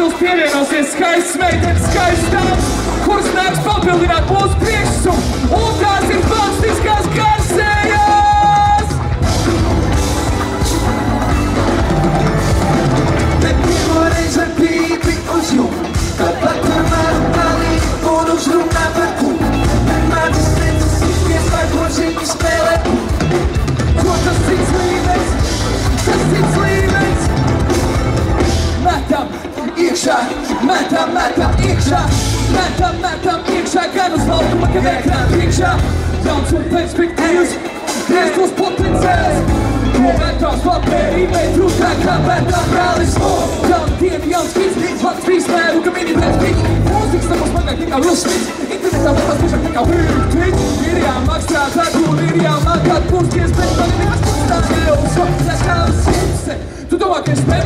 mums pievienosies skaists meitenes, skaists dāmas, kuras nāks papildināt mūsu priekšnesumu, un tās ir fantastiskās Garsējas! Bet pirmo reizi ar pīpi uz jums, kad patamā palīgi un uzrunā par kungu. Manas redzes izties vai groziņu spēlē. Ko tas cits līmenis, tas cits līmenis. Metam iekšā, metam iekšā, metam iekšā, gan uz laukuma, gan ekrāna priekšā. Jauns un perspektīvs, grieztos potenciāls, ko metās vēl perimetru, tā kā pētām brālis. Jauni dieni, jauns hits, vārds frīsmēru, ka mini pēc piņi. Mūzikas nav smagāk nekā Wilsmith, internetā vēl paspīšāk nekā Twitch. Ir jāmāk strādāt un ir jāmāk atpūsties, bet man ir nekas pats tā neuzsver, tā kā uz simse. Tu domā, ka es spēju